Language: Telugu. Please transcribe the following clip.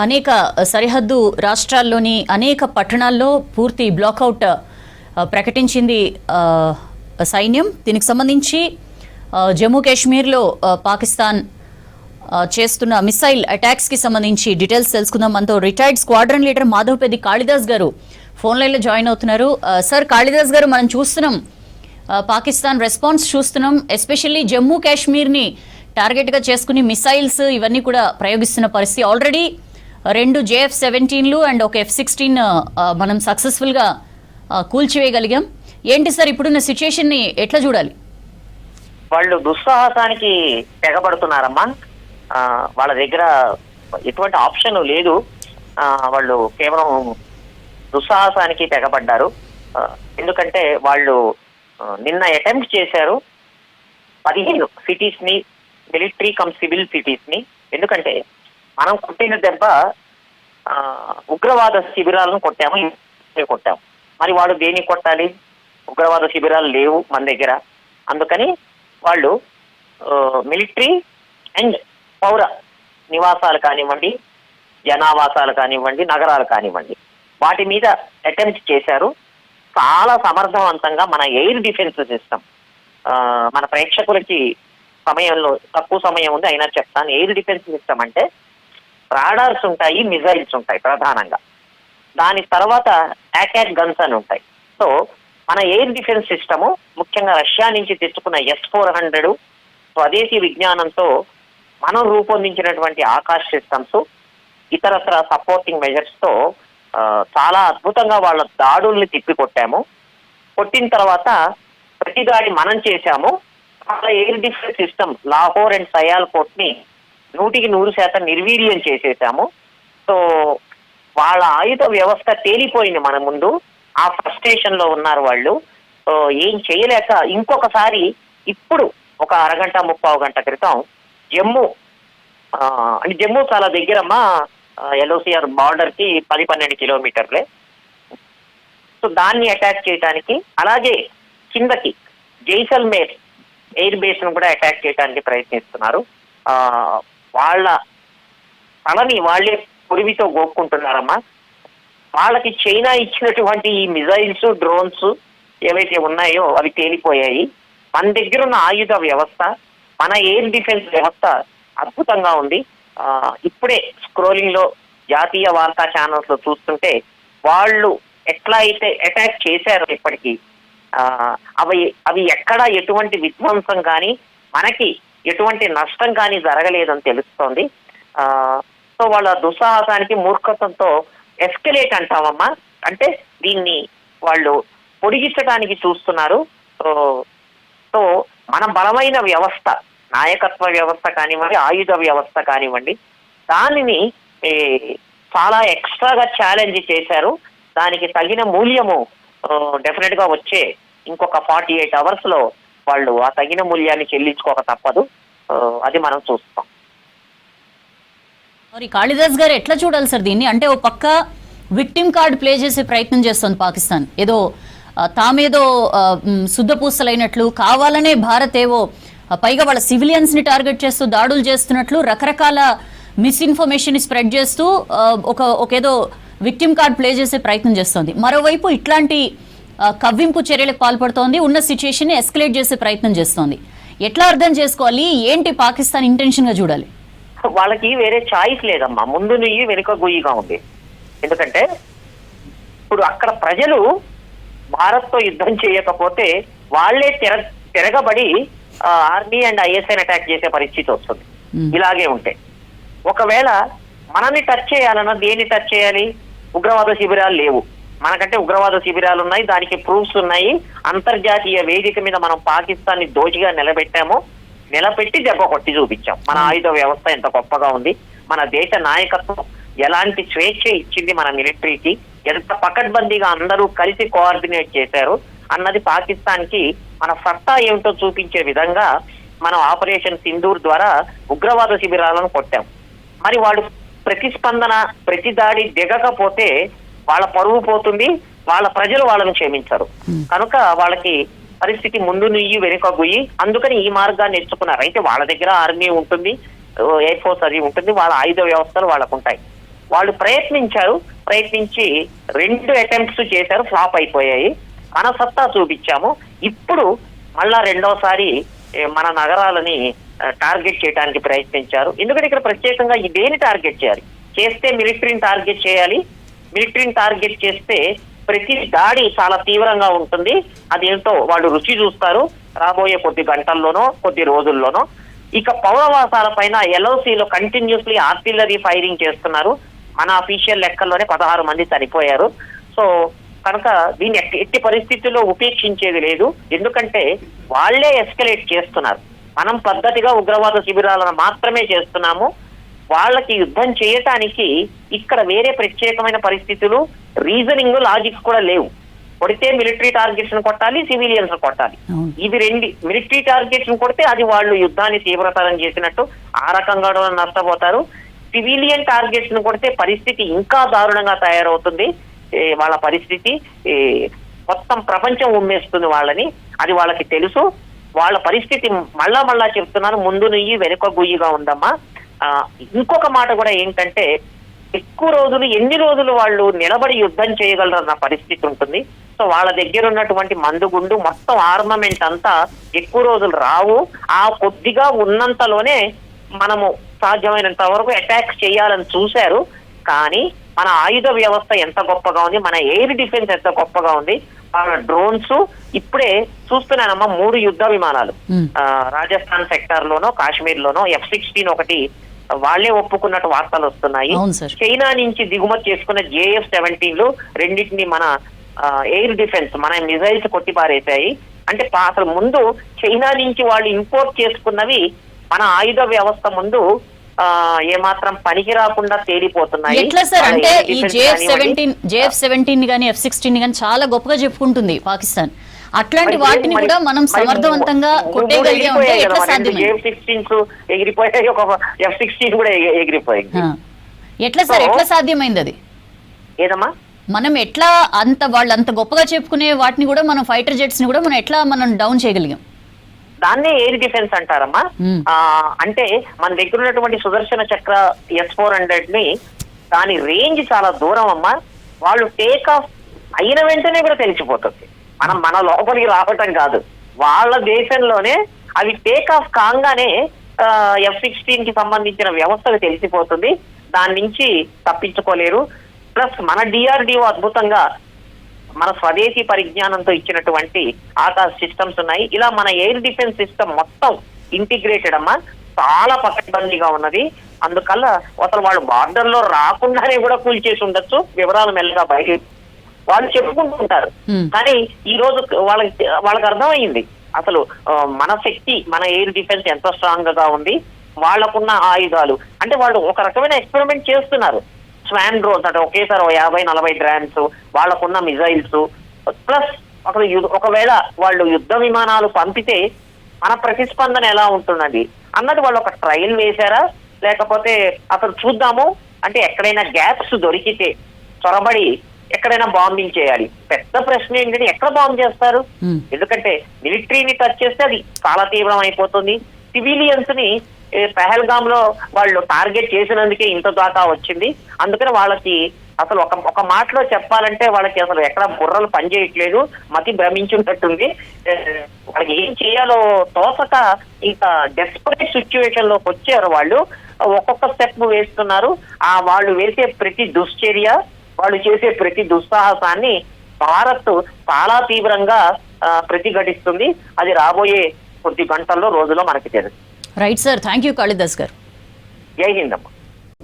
అనేక సరిహద్దు రాష్ట్రాల్లోని అనేక పట్టణాల్లో పూర్తి బ్లాకౌట్ ప్రకటించింది సైన్యం. దీనికి సంబంధించి జమ్మూ కాశ్మీర్లో పాకిస్తాన్ చేస్తున్న మిసైల్ అటాక్స్కి సంబంధించి డీటెయిల్స్ తెలుసుకుందాం. మనతో retired squadron leader Madhavapeddi Kalidas గారు ఫోన్ లైన్లో జాయిన్ అవుతున్నారు. సార్ కాళిదాస్ గారు, మనం చూస్తున్నాం పాకిస్తాన్ రెస్పాన్స్ చూస్తున్నాం. ఎస్పెషల్లీ జమ్మూ కాశ్మీర్ని టార్గెట్గా చేసుకుని మిసైల్స్ ఇవన్నీ కూడా ప్రయోగిస్తున్న పరిస్థితి. ఆల్రెడీ 2 JF-17లు అండ్ ఒక F-16 మనం సక్సెస్ఫుల్గా కూల్చివేయగలిగాం. ఏంటి సార్ ఇప్పుడున్న సిచ్యుయేషన్ని ఎట్లా చూడాలి? వాళ్ళు దుస్సాహసానికి తెగబడుతున్నారమ్మా. వాళ్ళ దగ్గర ఎటువంటి ఆప్షన్ లేదు. వాళ్ళు కేవలం దుస్సాహసానికి తెగబడ్డారు. ఎందుకంటే వాళ్ళు నిన్న అటెంప్ట్ చేశారు 15 సిటీస్ ని, మిలిటరీ కమ్ సివిల్ సిటీస్ ని. ఎందుకంటే మనం కొట్టిన దెబ్బ ఉగ్రవాద శిబిరాలను కొట్టాము. మరి వాడు దేన్ని కొట్టాలి? ఉగ్రవాద శిబిరాలు లేవు మన దగ్గర. అందుకని వాళ్ళు మిలిటరీ అండ్ పౌర నివాసాలు కానివ్వండి, జనావాసాలు కానివ్వండి, నగరాలు కానివ్వండి, వాటి మీద అటెంప్ట్ చేశారు. చాలా సమర్థవంతంగా మన ఎయిర్ డిఫెన్స్ సిస్టమ్, మన ప్రేక్షకులకి సమయంలో తక్కువ సమయం ఉంది అయినా చెప్తాను. ఎయిర్ డిఫెన్స్ సిస్టమ్ అంటే రాడార్స్ ఉంటాయి, మిజైల్స్ ఉంటాయి ప్రధానంగా. దాని తర్వాత అటాక్ గన్స్ అని ఉంటాయి. సో మన ఎయిర్ డిఫెన్స్ సిస్టము ముఖ్యంగా రష్యా నుంచి తెచ్చుకున్న S-400 స్వదేశీ విజ్ఞానంతో మనం రూపొందించినటువంటి ఆకాశ్ సిస్టమ్స్, ఇతరత్ర సపోర్టింగ్ మెజర్స్ తో చాలా అద్భుతంగా వాళ్ళ దాడుల్ని తిప్పికొట్టాము. కొట్టిన తర్వాత ప్రతి దాడి మనం చేశాము. వాళ్ళ air defence system Lahore and Sialkot ని 100% నిర్వీర్యం చేసేసాము. సో వాళ్ళ ఆయుధ వ్యవస్థ తేలిపోయింది మన ముందు. ఆ ఫ్రస్ట్రేషన్ లో ఉన్నారు వాళ్ళు. సో ఏం చేయలేక ఇంకొకసారి ఇప్పుడు ఒక అరగంట 30 గంట క్రితం జమ్మూ, అంటే జమ్మూ చాలా దగ్గరమ్మా, LOCR బార్డర్ కి 10-12 కిలోమీటర్లే. సో దాన్ని అటాక్ చేయడానికి, అలాగే కిందకి జైసల్మేర్ ఎయిర్ బేస్ ను కూడా అటాక్ చేయడానికి ప్రయత్నిస్తున్నారు. వాళ్ళ తలని వాళ్ళే పొరివితో గోక్కుంటున్నారమ్మా. వాళ్ళకి చైనా ఇచ్చినటువంటి ఈ మిజైల్స్, డ్రోన్స్ ఏవైతే ఉన్నాయో అవి తేలిపోయాయి. మన దగ్గర ఉన్న ఆయుధ వ్యవస్థ, మన ఎయిర్ డిఫెన్స్ వ్యవస్థ అద్భుతంగా ఉంది. ఇప్పుడే స్క్రోలింగ్ లో జాతీయ వార్తా ఛానల్స్ లో చూస్తుంటే వాళ్ళు ఎట్లా అయితే అటాక్ చేశారో ఇప్పటికీ అవి ఎక్కడ ఎటువంటి విధ్వంసం కానీ మనకి ఎటువంటి నష్టం కానీ జరగలేదని తెలుస్తోంది. సో వాళ్ళ దుస్సాహసానికి, మూర్ఖత్వంతో ఎస్కలేట్ అంటామమ్మా. అంటే దీన్ని వాళ్ళు పొడిగించడానికి చూస్తున్నారు. సో మన బలమైన వ్యవస్థ, నాయకత్వ వ్యవస్థ కానివ్వండి, ఆయుధ వ్యవస్థ కానివ్వండి, దానిని చాలా ఎక్స్ట్రాగా ఛాలెంజ్ చేశారు. దానికి తగిన మూల్యము డెఫినెట్ గా వచ్చే ఇంకొక 48 అవర్స్ లో వాళ్ళు ఆ తగిన మూల్యాన్ని చెల్లించుకోక తప్పదు. అది మనం చూస్తాం. మరి కాళిదాస్ గారు ఎట్లా చూడాలి సార్ దీన్ని? అంటే ఓ పక్క విక్టిమ్ కార్డ్ ప్లే చేసే ప్రయత్నం చేస్తుంది పాకిస్తాన్. ఏదో తామేదో శుద్ధపూసలైనట్లు, కావాలనే భారత్ ఏవో పైగా వాళ్ళ సివిలియన్స్ ని టార్గెట్ చేస్తూ దాడులు చేస్తున్నట్లు రకరకాల మిస్ఇన్ఫర్మేషన్ స్ప్రెడ్ చేస్తూ ఒకేదో విక్టిమ్ కార్డ్ ప్లే చేసే ప్రయత్నం చేస్తోంది. మరోవైపు ఇట్లాంటి కవ్వింపు చర్యలకు పాల్పడుతోంది, ఉన్న సిచ్యుయేషన్ ని ఎస్కలేట్ చేసే ప్రయత్నం చేస్తోంది. ఎట్లా అర్థం చేసుకోవాలి? ఏంటి పాకిస్తాన్ ఇంటెన్షన్ గా చూడాలి? వాళ్ళకి వేరే చాయిస్ లేదమ్మా. ముందు నుయ్యి వెనుక గుయ్యిగా ఉంది. ఎందుకంటే ఇప్పుడు అక్కడ ప్రజలు భారత్ తో యుద్ధం చేయకపోతే వాళ్లే తిరగబడి ఆర్మీ అండ్ ISN అటాక్ చేసే పరిస్థితి వస్తుంది. ఇలాగే ఉంటే ఒకవేళ మనల్ని టచ్ చేయాలన్నా దేన్ని టచ్ చేయాలి? ఉగ్రవాద శిబిరాలు లేవు మనకంటే, ఉగ్రవాద శిబిరాలు ఉన్నాయి, దానికి ప్రూఫ్స్ ఉన్నాయి. అంతర్జాతీయ వేదిక మీద మనం పాకిస్తాన్ ని దోచిగా నిలబెట్టి దెబ్బ కొట్టి చూపించాం. మన ఆయుధ వ్యవస్థ ఎంత గొప్పగా ఉంది, మన దేశ నాయకత్వం ఎలాంటి స్వేచ్ఛ ఇచ్చింది మన మిలిటరీకి, ఎంత పకడ్బందీగా అందరూ కలిసి కోఆర్డినేట్ చేశారు అన్నది పాకిస్తాన్ కి మన సత్తా ఏమిటో చూపించే విధంగా మనం ఆపరేషన్ సింధూర్ ద్వారా ఉగ్రవాద శిబిరాలను కొట్టాం. మరి వాడు ప్రతిస్పందన, ప్రతి దాడి దిగకపోతే వాళ్ళ పరువు పోతుంది, వాళ్ళ ప్రజలు వాళ్ళను క్షమించరు. కనుక వాళ్ళకి పరిస్థితి ముందు నుయ్యి వెనుక గుయ్యి. అందుకని ఈ మార్గాన్ని ఎంచుకున్నారు. అయితే వాళ్ళ దగ్గర ఆర్మీ ఉంటుంది, ఎయిర్ ఫోర్స్ అది ఉంటుంది, వాళ్ళ ఆయుధ వ్యవస్థలు వాళ్ళకు ఉంటాయి. వాళ్ళు ప్రయత్నించి 2 అటెంప్ట్స్ చేశారు, ఫ్లాప్ అయిపోయాయి. మన సత్తా చూపించాము. ఇప్పుడు మళ్ళా రెండోసారి మన నగరాలని టార్గెట్ చేయడానికి ప్రయత్నించారు. ఎందుకంటే ఇక్కడ ప్రత్యేకంగా దేని టార్గెట్ చేయాలి? చేస్తే మిలిటరీని టార్గెట్ చేయాలి. మిలిటరీని టార్గెట్ చేస్తే ప్రతి దాడి చాలా తీవ్రంగా ఉంటుంది. అదేంటో వాళ్ళు రుచి చూస్తారు రాబోయే కొద్ది గంటల్లోనో కొద్ది రోజుల్లోనో. ఇక పౌరవాసాల పైన LOCలో కంటిన్యూస్లీ ఆర్టిల్లరీ ఫైరింగ్ చేస్తున్నారు. మన అఫీషియల్ లెక్కల్లోనే 16 మంది చనిపోయారు. సో కనుక దీన్ని ఎట్టి పరిస్థితుల్లో ఉపేక్షించేది లేదు. ఎందుకంటే వాళ్లే ఎస్కలేట్ చేస్తున్నారు. మనం పద్ధతిగా ఉగ్రవాద శిబిరాలను మాత్రమే చేస్తున్నాము. వాళ్ళకి యుద్ధం చేయటానికి ఇక్కడ వేరే ప్రత్యేకమైన పరిస్థితులు, రీజనింగ్, లాజిక్స్ కూడా లేవు. కొడితే మిలిటరీ టార్గెట్స్ ను కొట్టాలి, సివిలియన్స్ కొట్టాలి. ఇవి మిలిటరీ టార్గెట్స్ ను కొడితే అది వాళ్ళు యుద్ధాన్ని తీవ్రతరం చేసినట్టు, ఆ రకంగా నష్టపోతారు. సివిలియన్ టార్గెట్స్ ను కొడితే పరిస్థితి ఇంకా దారుణంగా తయారవుతుంది. వాళ్ళ పరిస్థితి మొత్తం ప్రపంచం ఉమ్మేస్తుంది వాళ్ళని. అది వాళ్ళకి తెలుసు. వాళ్ళ పరిస్థితి మళ్ళా చెప్తున్నాను, ముందు నుయ్యి వెనుక గుయ్యిగా ఉందమ్మా. ఇంకొక మాట కూడా ఏంటంటే, ఎక్కువ రోజులు ఎన్ని రోజులు వాళ్ళు నిలబడి యుద్ధం చేయగలరన్న పరిస్థితి ఉంటుంది. సో వాళ్ళ దగ్గర ఉన్నటువంటి మందుగుండు మొత్తం ఆర్మమెంట్ అంతా ఎక్కువ రోజులు రావు. ఆ కొద్దిగా ఉన్నంతలోనే మనము సాధ్యమైనంత వరకు అటాక్స్ చేయాలని చూశారు. కానీ మన ఆయుధ వ్యవస్థ ఎంత గొప్పగా ఉంది, మన ఎయిర్ డిఫెన్స్ ఎంత గొప్పగా ఉంది. మన డ్రోన్స్ ఇప్పుడే చూస్తున్నానమ్మా, 3 యుద్ధ విమానాలు రాజస్థాన్ సెక్టార్ లోనో కాశ్మీర్ లోనో F-16 ఒకటి వాళ్లే ఒప్పుకున్నట్టు వార్తలు వస్తున్నాయి. చైనా నుంచి దిగుమతి చేసుకున్న JF-17లు రెండింటిని మన ఎయిర్ డిఫెన్స్, మన మిజైల్స్ కొట్టిపారేశాయి. అంటే అసలు ముందు చైనా నుంచి వాళ్ళు ఇంపోర్ట్ చేసుకున్నవి మన ఆయుధ వ్యవస్థ ముందు ఏమాత్రం పనికి రాకుండా తేలిపోతున్నాయి. ఎట్లా సార్? అంటే ఈ JF-17 గానీ F-16 గానీ చాలా గొప్పగా చెప్పుకుంటుంది పాకిస్తాన్. అట్లాంటి వాటిని కూడా మనం సమర్థవంతంగా కొట్టేయగలిగే ఉంటే ఎట్లా సాధ్యమే? F-16 ఎగిరిపోయాయి, ఒక F-16 కూడా ఎగిరిపోయింది. ఎట్లా సార్, ఎట్లా సాధ్యమైంది అది? ఏదమ్మా, మనం ఎట్లా వాళ్ళు అంత గొప్పగా చెప్పుకునే వాటిని కూడా మనం, ఫైటర్ జెట్స్ ని కూడా మనం ఎట్లా డౌన్ చేయగలిగాం? దాన్నే ఎయిర్ డిఫెన్స్ అంటారమ్మా. అంటే మన దగ్గర ఉన్నటువంటి సుదర్శన చక్ర S-400 ని, దాని రేంజ్ చాలా దూరం అమ్మా. వాళ్ళు టేక్ ఆఫ్ అయిన వెంటనే కూడా తెలిసిపోతుంది. మన లోపలికి రావటం కాదు, వాళ్ళ దేశంలోనే అవి టేక్ ఆఫ్ కాగానే F-16 కి సంబంధించిన వ్యవస్థకు తెలిసిపోతుంది. దాని నుంచి తప్పించుకోలేరు. ప్లస్ మన DRDO అద్భుతంగా మన స్వదేశీ పరిజ్ఞానంతో ఇచ్చినటువంటి ఆకాశ సిస్టమ్స్ ఉన్నాయి. ఇలా మన ఎయిర్ డిఫెన్స్ సిస్టమ్ మొత్తం ఇంటిగ్రేటెడ్ అమ్మా, చాలా పకడ్బందీగా ఉన్నది. అందుకల్ల అసలు వాళ్ళు బార్డర్ లో రాకుండానే కూడా కూల్చేసి ఉండొచ్చు. వివరాలు మెల్లగా బయట వాళ్ళు చెప్పుకుంటుంటారు. కానీ ఈ రోజు వాళ్ళకి అర్థమైంది అసలు మన శక్తి, మన ఎయిర్ డిఫెన్స్ ఎంత స్ట్రాంగ్ గా ఉంది, వాళ్ళకున్న ఆయుధాలు. అంటే వాళ్ళు ఒక రకమైన ఎక్స్పెరిమెంట్ చేస్తున్నారు. స్వాన్ డ్రోన్స్ అంటే ఒకేసారి 50-40 డ్రాన్స్, వాళ్ళకున్న మిజైల్స్, ప్లస్ ఒకవేళ వాళ్ళు యుద్ధ విమానాలు పంపితే మన ప్రతిస్పందన ఎలా ఉంటున్నది అన్నది వాళ్ళు ఒక ట్రయల్ వేశారా, లేకపోతే అసలు చూద్దాము అంటే ఎక్కడైనా గ్యాప్స్ దొరికితే చొరబడి ఎక్కడైనా బాంబింగ్ చేయాలి. పెద్ద ప్రశ్న ఏంటంటే ఎక్కడ బాంబ్ చేస్తారు? ఎందుకంటే మిలిటరీని టచ్ చేస్తే అది చాలా తీవ్రం అయిపోతుంది. సివిలియన్స్ ని పెహల్గామ్ లో వాళ్ళు టార్గెట్ చేసినందుకే ఇంత దాకా వచ్చింది. అందుకని వాళ్ళకి అసలు ఒక మాటలో చెప్పాలంటే వాళ్ళకి అసలు ఎక్కడ బుర్రలు పనిచేయట్లేదు, మతి భ్రమించున్నట్టుంది. వాళ్ళకి ఏం చేయాలో తోసక ఇంకా డెస్పరేట్ సిచ్యువేషన్ లోకి వచ్చారు. వాళ్ళు ఒక్కొక్క స్టెప్ వేస్తున్నారు. వాళ్ళు వేసే ప్రతి దుశ్చర్య, వాళ్ళు చేసే ప్రతి దుస్సాహసాన్ని భారత్ చాలా తీవ్రంగా ప్రతిఘటిస్తుంది. అది రాబోయే కొద్ది గంటల్లో, రోజుల్లో మనకి తెలుసు. Right sir, thank you Kalidas గారు. జై హింద్ అమ్మ.